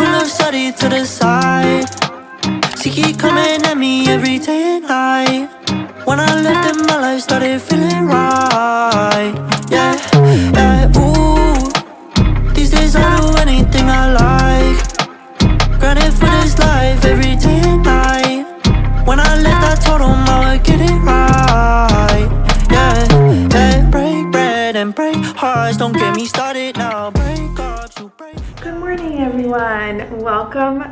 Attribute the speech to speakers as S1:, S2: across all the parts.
S1: pull up shawty to the side. She keep coming at me every day and night. When I left in my life started feeling right. Yeah, yeah, ooh. These days I'll do anything I like. Grinding for this life every day and night. When I left I told him I would get it right. Yeah, yeah, break bread and break hearts. Don't get me started now. Break up, you break.
S2: Good morning, everyone. Welcome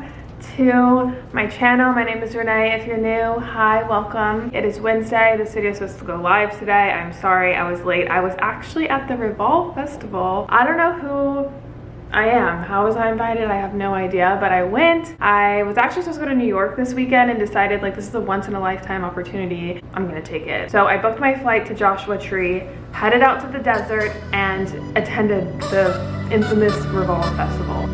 S2: to my channel. My name is Renee. If you're new, hi, welcome. It is Wednesday. This video is supposed to go live today. I'm sorry I was late. I was actually at the REVOLVE Festival. I don't know who I am. How was I invited? I have no idea, but I went. I was actually supposed to go to New York this weekend and decided like this is a once in a lifetime opportunity. I'm gonna take it. So I booked my flight to Joshua Tree, headed out to the desert, and attended the infamous REVOLVE Festival.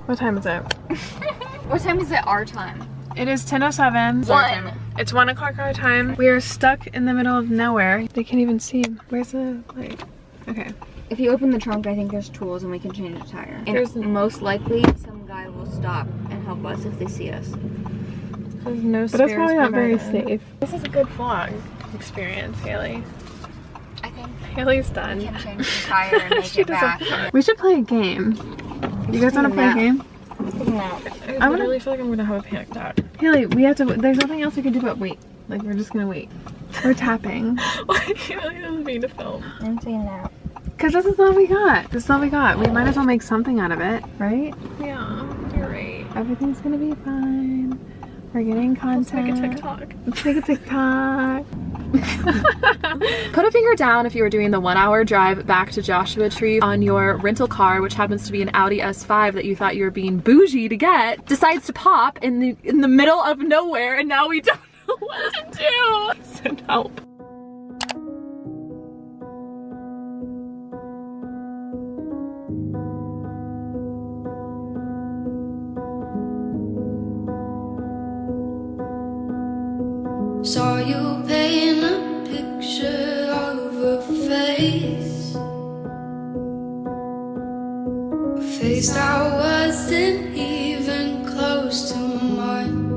S2: What time is it?
S3: What time is it our time?
S2: It is 10:07. It's 1 o'clock our time. We are stuck in the middle of nowhere. They can't even see. Where's the light? Okay.
S3: If you open the trunk, I think there's tools and we can change the tire. And most likely, some guy will stop and help us if they see us.
S2: There's no spares. But that's probably not very safe. This is a good vlog experience, Haley.
S3: I think
S2: Haley's done.
S3: we can change the tire and make it back.
S2: We should play a game. You guys want to play a game?
S3: No.
S2: I really feel like I'm gonna have a panic attack. Haley, we have to. There's nothing else we can do but wait. Like we're just gonna wait. We're tapping. Why can't I use me to film?
S3: I'm saying that.
S2: Cause this is all we got. This is all we got. We might as well make something out of it, right?
S3: Yeah, you're right.
S2: Everything's gonna be fine. We're getting content.
S3: Let's make a TikTok.
S2: Let's make a TikTok. Put a finger down if you were doing the 1 hour drive back to Joshua Tree on your rental car, which happens to be an Audi S5 that you thought you were being bougie to get, decides to pop in the middle of nowhere, and now we don't know what to do. Send help.
S1: Saw you paint a picture of a face, a face that wasn't even close to mine.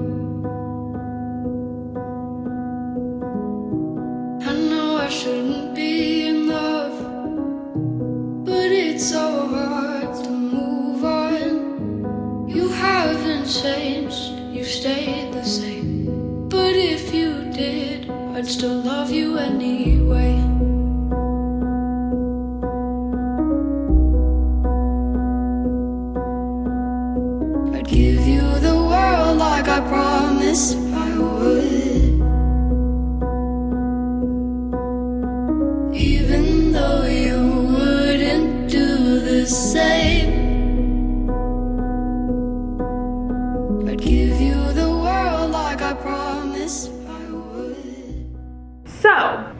S1: I know I shouldn't be in love, but it's so hard to move on. You haven't changed, you stayed the same. But if you did, I'd still love you anyway. I'd give you the world like I promised I would, even though you wouldn't do the same. I'd give you the world like I promised I would.
S2: So,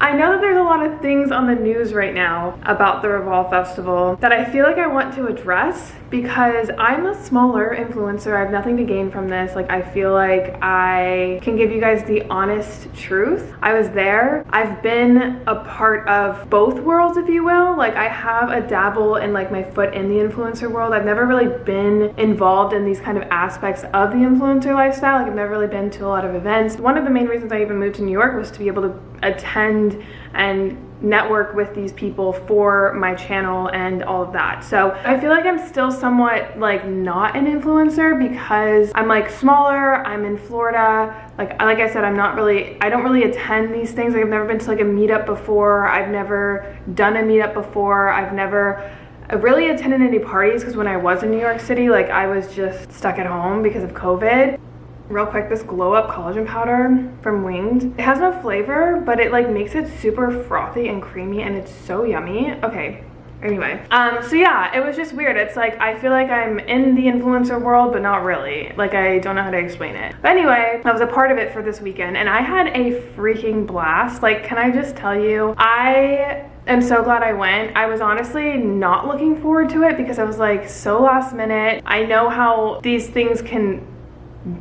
S2: I know that there's a lot of things on the news right now about the REVOLVE Festival that I feel like I want to address because I'm a smaller influencer. I have nothing to gain from this. Like, I feel like I can give you guys the honest truth. I was there. I've been a part of both worlds, if you will. Like, I have a dabble in like my foot in the influencer world. I've never really been involved in these kind of aspects of the influencer lifestyle. Like, I've never really been to a lot of events. One of the main reasons I even moved to New York was to be able to attend and network with these people for my channel and all of that. So I feel like I'm still somewhat like not an influencer because I'm like smaller, I'm in Florida. Like I said, I don't really attend these things. Like, I've never been to like a meetup before. I've never done a meetup before. I've never really attended any parties because when I was in New York City, like I was just stuck at home because of COVID. Real quick, this Glow Up collagen powder from Winged. It has no flavor, but it like makes it super frothy and creamy and it's so yummy. Okay, anyway. So yeah, it was just weird. It's like, I feel like I'm in the influencer world, but not really. Like, I don't know how to explain it. But anyway, I was a part of it for this weekend and I had a freaking blast. Like, can I just tell you, I'm so glad I went. I was honestly not looking forward to it because I was like so last minute. I know how these things can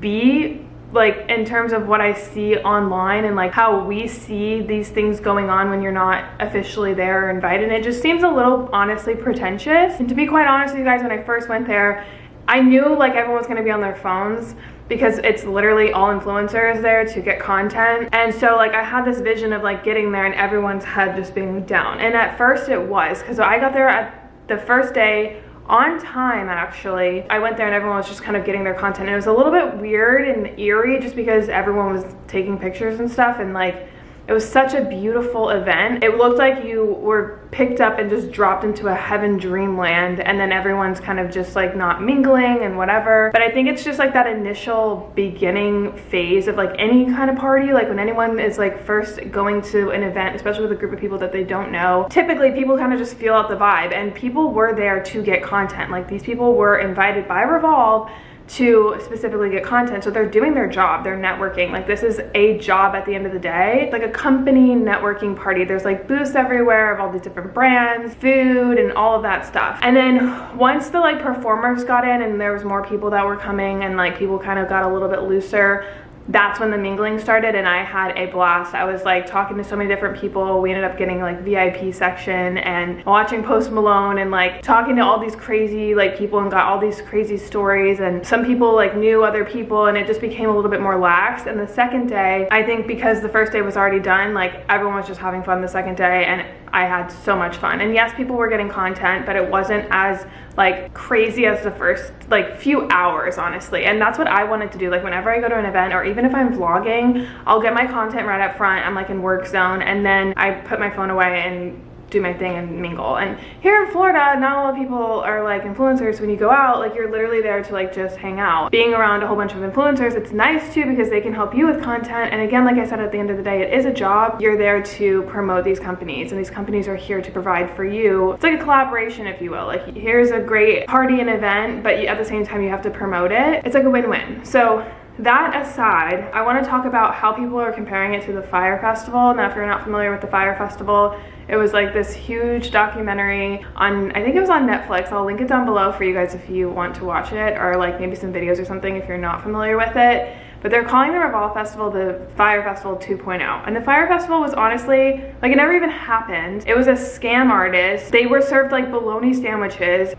S2: be like in terms of what I see online and like how we see these things going on when you're not officially there or invited. It just seems a little honestly pretentious. And to be quite honest with you guys, when I first went there, I knew like everyone was gonna be on their phones because it's literally all influencers there to get content. And so like I had this vision of like getting there and everyone's head just being down. And at first it was, because I got there at the first day on time actually. I went there and everyone was just kind of getting their content. It was a little bit weird and eerie just because everyone was taking pictures and stuff, and like it was such a beautiful event. It looked like you were picked up and just dropped into a heaven dreamland, and then everyone's kind of just like not mingling and whatever. But I think it's just like that initial beginning phase of like any kind of party. Like when anyone is like first going to an event, especially with a group of people that they don't know, typically people kind of just feel out the vibe, and people were there to get content. Like these people were invited by Revolve to specifically get content, so they're doing their job, they're networking. Like this is a job at the end of the day. It's like a company networking party. There's like booths everywhere of all these different brands, food, and all of that stuff. And then once the like performers got in and there was more people that were coming and like people kind of got a little bit looser, that's when the mingling started, and I had a blast. I was like talking to so many different people. We ended up getting like VIP section and watching Post Malone and like talking to all these crazy like people and got all these crazy stories, and some people like knew other people, and it just became a little bit more lax. And the second day, I think because the first day was already done, like everyone was just having fun the second day, and I had so much fun. And yes, people were getting content, but it wasn't as like crazy as the first like few hours, honestly. And that's what I wanted to do. Like whenever I go to an event, or even if I'm vlogging, I'll get my content right up front. I'm like in work zone, and then I put my phone away and do my thing and mingle. And here in Florida, not a lot of people are like influencers. When you go out, like you're literally there to like just hang out. Being around a whole bunch of influencers, it's nice too because they can help you with content. And again, like I said, at the end of the day, it is a job. You're there to promote these companies, and these companies are here to provide for you. It's like a collaboration, if you will. Like here's a great party and event, but at the same time you have to promote it. It's like a win-win. So that aside, I want to talk about how people are comparing it to the Fyre Festival. Now, if you're not familiar with the Fyre Festival, it was like this huge documentary on, I think it was on Netflix. I'll link it down below for you guys if you want to watch it, or like maybe some videos or something if you're not familiar with it. but they're calling the REVOLVE Festival the Fire Festival 2.0. And the Fire Festival was honestly, like, it never even happened. It was a scam artist. They were served like bologna sandwiches.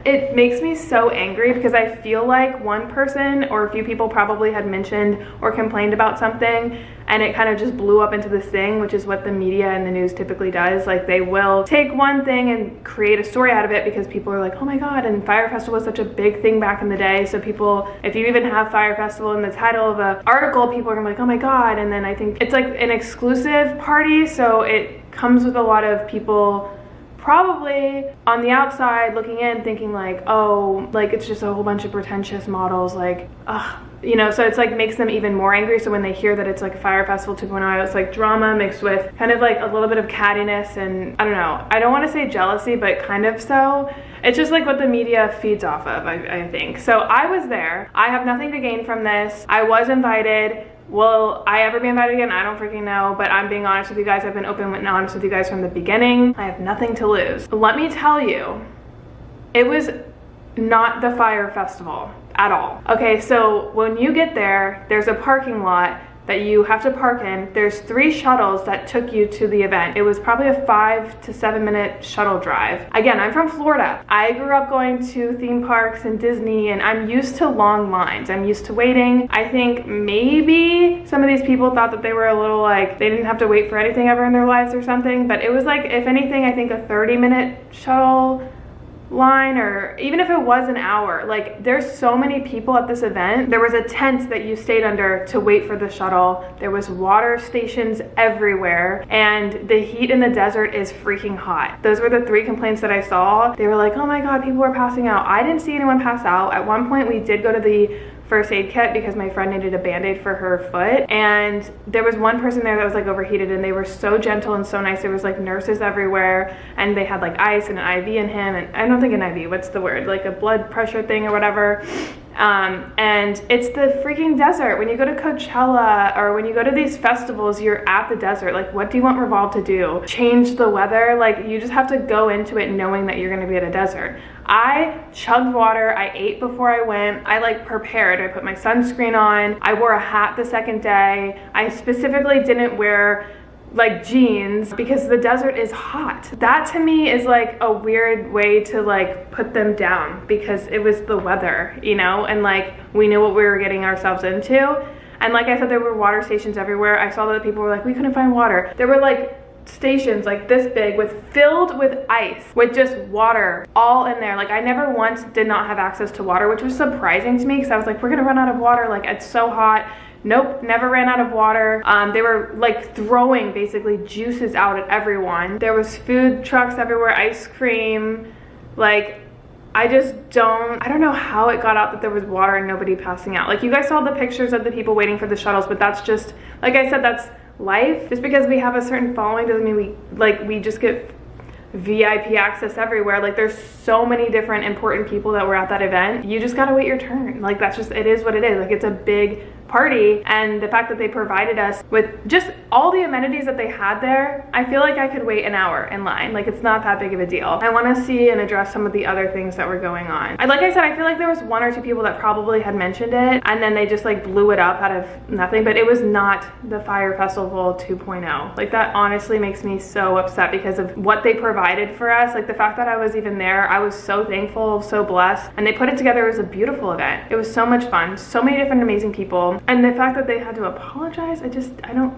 S2: It makes me so angry because I feel like one person or a few people probably had mentioned or complained about something, and it kind of just blew up into this thing, which is what the media and the news typically does. Like, they will take one thing and create a story out of it because people are like, oh my god, and Fire Festival was such a big thing back in the day. So people, if you even have Fire Festival in the title of an article, people are gonna be like, oh my god. And then I think it's like an exclusive party, so it comes with a lot of people probably on the outside looking in thinking like, oh, like it's just a whole bunch of pretentious models, like, ugh, you know, so it's like makes them even more angry. So when they hear that it's like Fire Festival 2.0, it's like drama mixed with kind of like a little bit of cattiness and I don't know, I don't want to say jealousy, but kind of so. It's just like what the media feeds off of, I think. So I was there. I have nothing to gain from this. I was invited. Will I ever be invited again? I don't freaking know, but I'm being honest with you guys. I've been open and honest with you guys from the beginning. I have nothing to lose. Let me tell you, it was not the Fire Festival at all. Okay, so when you get there, there's a parking lot that you have to park in. There's 3 shuttles that took you to the event. It was probably a 5 to 7 minute shuttle drive. Again, I'm from Florida. I grew up going to theme parks and Disney, and I'm used to long lines. I'm used to waiting. I think maybe some of these people thought that they were a little like, they didn't have to wait for anything ever in their lives or something, but it was like, if anything, I think a 30-minute shuttle line, or even if it was an hour. Like, there's so many people at this event. There was a tent that you stayed under to wait for the shuttle. There was water stations everywhere, and the heat in the desert is freaking hot. Those were the 3 complaints that I saw. They were like, oh my god, people were passing out. I didn't see anyone pass out. At one point we did go to the first aid kit because my friend needed a band-aid for her foot, and there was one person there that was like overheated, and they were so gentle and so nice. There was like nurses everywhere, and they had like ice and an IV in him, and I don't think an IV, what's the word, like a blood pressure thing or whatever. And it's the freaking desert. When you go to Coachella or when you go to these festivals, you're at the desert. Like, what do you want REVOLVE to do? Change the weather? Like, you just have to go into it knowing that you're gonna be at a desert. I chugged water, I ate before I went, I like prepared, I put my sunscreen on, I wore a hat the second day. I specifically didn't wear like jeans because the desert is hot. That to me is like a weird way to like put them down, because it was the weather, you know, and like we knew what we were getting ourselves into. And like I said, there were water stations everywhere. I saw that people were like, we couldn't find water. There were like stations like this big filled with ice, with just water all in there. Like, I never once did not have access to water, which was surprising to me because I was like, we're gonna run out of water, like it's so hot. Nope, never ran out of water. They were like throwing basically juices out at everyone. There was food trucks everywhere, ice cream. Like, I don't know how it got out that there was water and nobody passing out. Like, you guys saw the pictures of the people waiting for the shuttles, but that's just, like I said, that's life. Just because we have a certain following doesn't mean we just get VIP access everywhere. Like, there's so many different important people that were at that event. You just gotta wait your turn. Like, that's just, it is what it is. Like, it's a big party, and the fact that they provided us with just all the amenities that they had there, I feel like I could wait an hour in line. Like, it's not that big of a deal. I want to see and address some of the other things that were going on. Like I said, I feel like there was 1 or 2 people that probably had mentioned it, and then they just like blew it up out of nothing. But it was not the Fire Festival 2.0. Like, that honestly makes me so upset because of what they provided for us. Like, the fact that I was even there, I was so thankful, so blessed, and they put it together. It was a beautiful event. It was so much fun, so many different amazing people. And the fact that they had to apologize, I don't,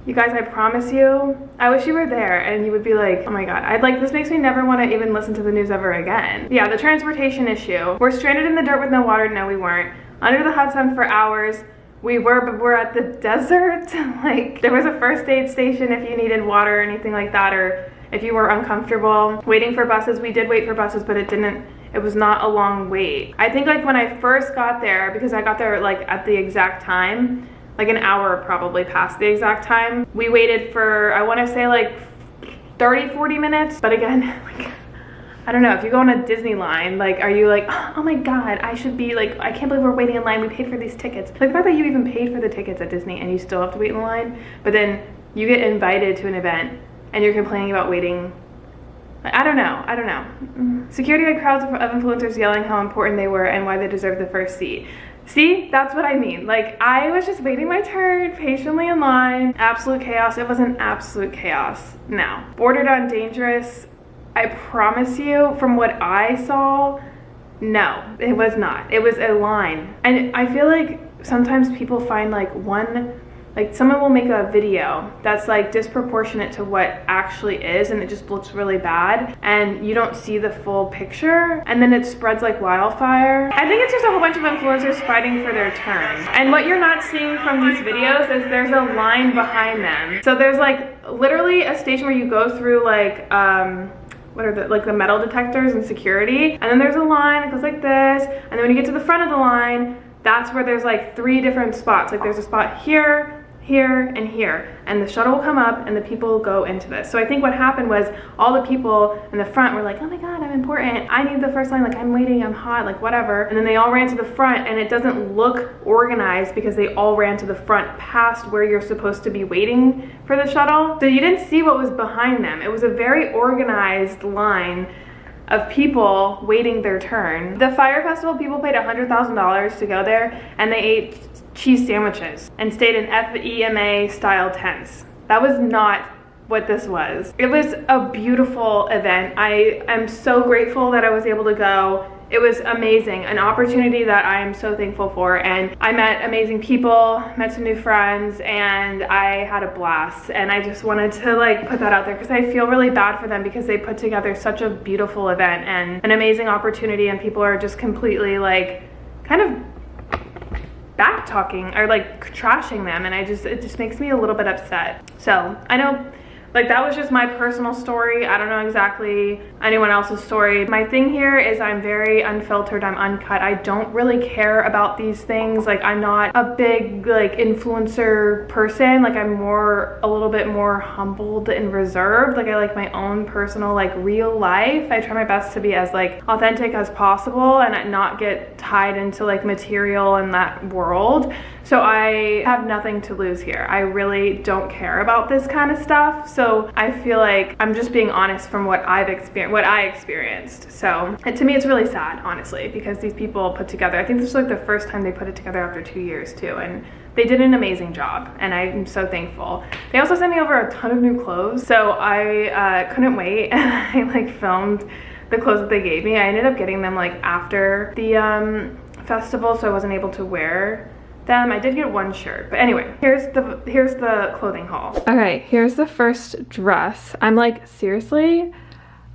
S2: you guys, I promise you, I wish you were there and you would be like, oh my god, this makes me never want to even listen to the news ever again. Yeah, the transportation issue. We're stranded in the dirt with no water. No, we weren't. Under the hot sun for hours. We were, but we're at the desert. Like, there was a first aid station if you needed water or anything like that, or if you were uncomfortable. Waiting for buses, we did wait for buses, but it was not a long wait. I think like when I first got there, because I got there like at the exact time, like an hour probably past the exact time, we waited for, I want to say like 30-40 minutes. But again, like, I don't know, if you go on a Disney line, like, are you like, oh my god, I should be like, I can't believe we're waiting in line, we paid for these tickets. Like, the fact that you even paid for the tickets at Disney and you still have to wait in the line, but then you get invited to an event and you're complaining about waiting. I don't know. Security had crowds of influencers yelling how important they were and why they deserved the first seat. See, that's what I mean. Like, I was just waiting my turn, patiently in line. Absolute chaos. It wasn't absolute chaos. No. Bordered on dangerous. I promise you, from what I saw, no, it was not. It was a line. And I feel like sometimes people find like someone will make a video that's like disproportionate to what actually is, and it just looks really bad, and you don't see the full picture, and then it spreads like wildfire. I think it's just a whole bunch of influencers fighting for their turn. And what you're not seeing from these videos is there's a line behind them. So there's like literally a station where you go through like, what are the metal detectors and security, and then there's a line that goes like this, and then when you get to the front of the line, that's where there's like 3 different spots. Like there's a spot here, here, and here, and the shuttle will come up and the people will go into this. So I think what happened was all the people in the front were like, oh my god, I'm important, I need the first line, like I'm waiting, I'm hot, like whatever, and then they all ran to the front, and it doesn't look organized because they all ran to the front past where you're supposed to be waiting for the shuttle. So you didn't see what was behind them. It was a very organized line of people waiting their turn. The Fire Festival, people paid $100,000 to go there, and they ate cheese sandwiches and stayed in FEMA style tents. That was not what this was. It was a beautiful event. I am so grateful that I was able to go. It was amazing, an opportunity that I am so thankful for, and I met amazing people, met some new friends, and I had a blast. And I just wanted to like put that out there because I feel really bad for them because they put together such a beautiful event and an amazing opportunity, and people are just completely like kind of back talking or like trashing them, and it just makes me a little bit upset. So I know like that was just my personal story. I don't know exactly anyone else's story. My thing here is I'm very unfiltered, I'm uncut. I don't really care about these things. Like I'm not a big like influencer person. Like I'm a little bit more humbled and reserved. Like I like my own personal like real life. I try my best to be as like authentic as possible and not get tied into like material in that world. So I have nothing to lose here. I really don't care about this kind of stuff. So I feel like I'm just being honest from what I experienced. So and to me, it's really sad, honestly, because these people put together, I think this was like the first time they put it together after 2 years too. And they did an amazing job, and I'm so thankful. They also sent me over a ton of new clothes. So I couldn't wait, and I like filmed the clothes that they gave me. I ended up getting them like after the festival, so I wasn't able to wear them. I did get one shirt, but anyway, here's the clothing haul. Okay, here's the first dress. I'm like seriously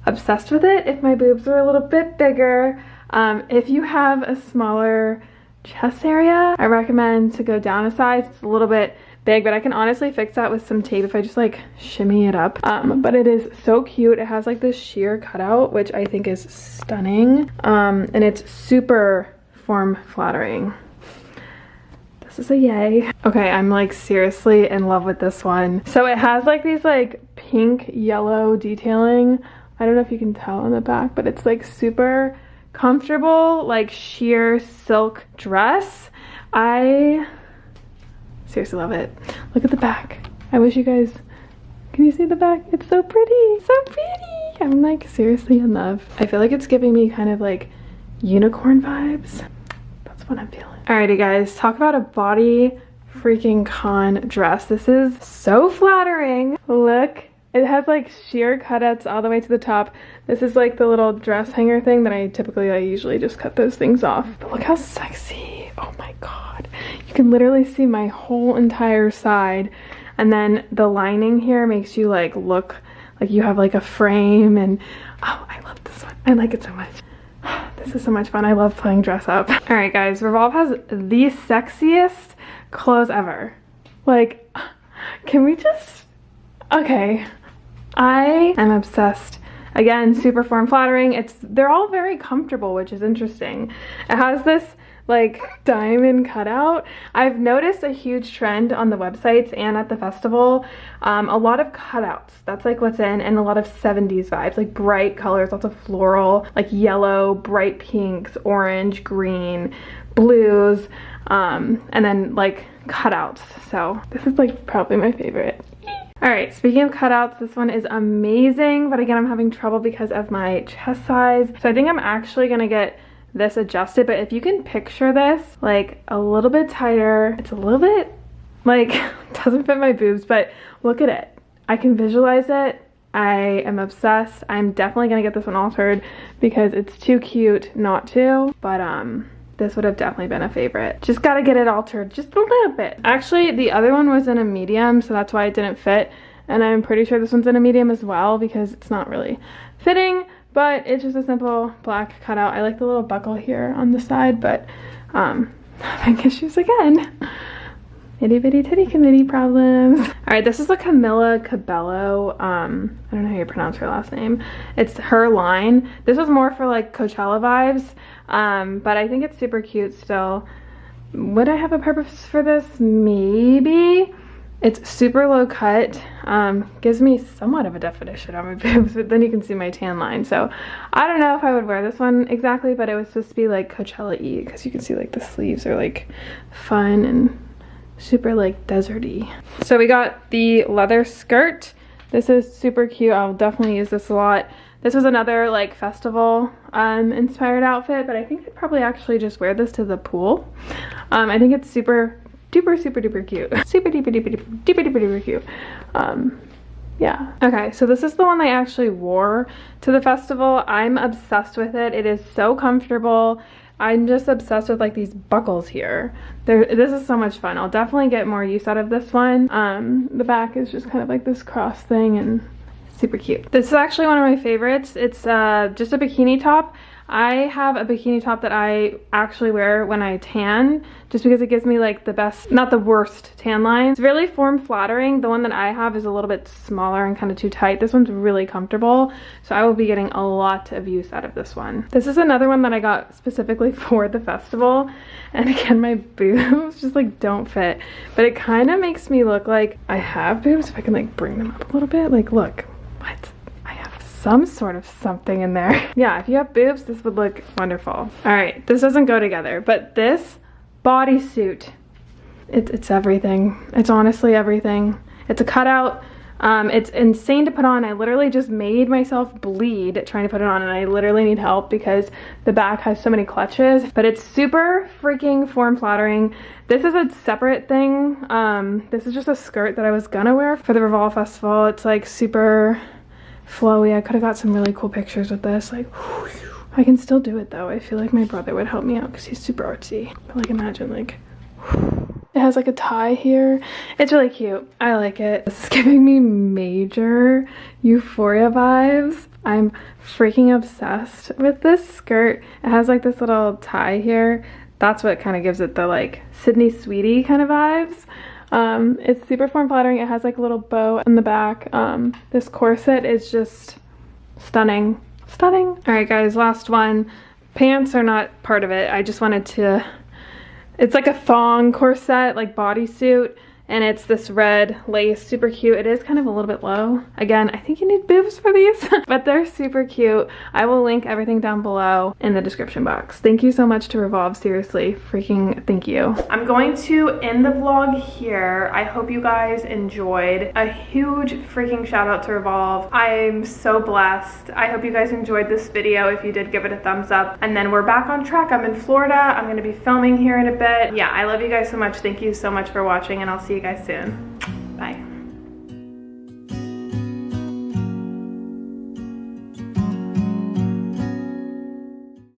S2: obsessed with it. If my boobs were a little bit bigger, if you have a smaller chest area, I recommend to go down a size. It's a little bit big, but I can honestly fix that with some tape if I just like shimmy it up. But it is so cute. It has like this sheer cutout, which I think is stunning, and it's super form flattering. This is a yay. Okay, I'm like seriously in love with this one. So it has like these like pink yellow detailing. I don't know if you can tell on the back, but it's like super comfortable, like sheer silk dress. I seriously love it. Look at the back. I wish you guys, can you see the back? It's so pretty, so pretty. I'm like seriously in love. I feel like it's giving me kind of like unicorn vibes. That's what I'm feeling. Alrighty guys, talk about a body freaking con dress. This is so flattering. Look, it has like sheer cutouts all the way to the top. This is like the little dress hanger thing that I usually just cut those things off. But look how sexy. Oh my god. You can literally see my whole entire side. And then the lining here makes you like look like you have like a frame, and oh, I love this one. I like it so much. This is so much fun. I love playing dress up. All right guys, Revolve has the sexiest clothes ever. Like, can we just, okay. I am obsessed. Again, super form flattering. They're all very comfortable, which is interesting. It has this like diamond cutout. I've noticed a huge trend on the websites and at the festival. A lot of cutouts. That's like what's in, and a lot of 70s vibes, like bright colors, lots of floral, like yellow, bright pinks, orange, green, blues, and then like cutouts. So this is like probably my favorite. All right, speaking of cutouts, this one is amazing, but again, I'm having trouble because of my chest size. So I think I'm actually gonna get this adjusted, but if you can picture this like a little bit tighter, it's a little bit like doesn't fit my boobs, but look at it. I can visualize it. I am obsessed. I'm definitely gonna get this one altered because it's too cute not to, but this would have definitely been a favorite. Just gotta get it altered just a little bit. Actually, the other one was in a medium, so that's why it didn't fit. And I'm pretty sure this one's in a medium as well because it's not really fitting, but it's just a simple black cutout. I like the little buckle here on the side, but having issues again. Itty bitty titty committee problems. All right, this is a Camila Cabello. I don't know how you pronounce her last name. It's her line. This was more for like Coachella vibes, but I think it's super cute still. Would I have a purpose for this? Maybe. It's super low cut, gives me somewhat of a definition on my boobs, but then you can see my tan line. So I don't know if I would wear this one exactly, but it was supposed to be like Coachella-y because you can see like the sleeves are like fun and super like deserty. So we got the leather skirt. This is super cute. I'll definitely use this a lot. This was another like festival inspired outfit, but I think I'd probably actually just wear this to the pool. I think it's super duper cute. Super duper cute. Yeah. Okay, so this is the one I actually wore to the festival. I'm obsessed with it. It is so comfortable. I'm just obsessed with like these buckles here. This is so much fun. I'll definitely get more use out of this one. The back is just kind of like this cross thing and super cute. This is actually one of my favorites. It's just a bikini top. I have a bikini top that I actually wear when I tan just because it gives me like the best, not the worst tan line. It's really form flattering. The one that I have is a little bit smaller and kind of too tight. This one's really comfortable, so I will be getting a lot of use out of this one. This is another one that I got specifically for the festival, and again, my boobs just like don't fit, but it kind of makes me look like I have boobs if I can like bring them up a little bit. Like, look, what? Some sort of something in there. Yeah, if you have boobs, this would look wonderful. All right, this doesn't go together, but this bodysuit, it's everything. It's honestly everything. It's a cutout. It's insane to put on. I literally just made myself bleed trying to put it on, and I literally need help because the back has so many clutches, but it's super freaking form flattering. This is a separate thing. This is just a skirt that I was gonna wear for the Revolve Festival. It's like super flowy. I could have got some really cool pictures with this. Like, whew. I can still do it though. I feel like my brother would help me out because he's super artsy. But like, imagine like, whew. It has like a tie here. It's really cute. I like it. This is giving me major Euphoria vibes. I'm freaking obsessed with this skirt. It has like this little tie here. That's what kind of gives it the like Sydney Sweetie kind of vibes. It's super form flattering. It has like a little bow in the back. This corset is just stunning. All right guys, last one. Pants are not part of it. I just wanted to, it's like a thong corset, like bodysuit, and it's this red lace, super cute. It is kind of a little bit low. Again, I think you need boobs for these, but they're super cute. I will link everything down below in the description box. Thank you so much to Revolve, seriously, freaking thank you. I'm going to end the vlog here. I hope you guys enjoyed. A huge freaking shout out to Revolve. I'm so blessed. I hope you guys enjoyed this video. If you did, give it a thumbs up. And then we're back on track. I'm in Florida. I'm gonna be filming here in a bit. Yeah, I love you guys so much. Thank you so much for watching, and I'll see you guys soon. Bye.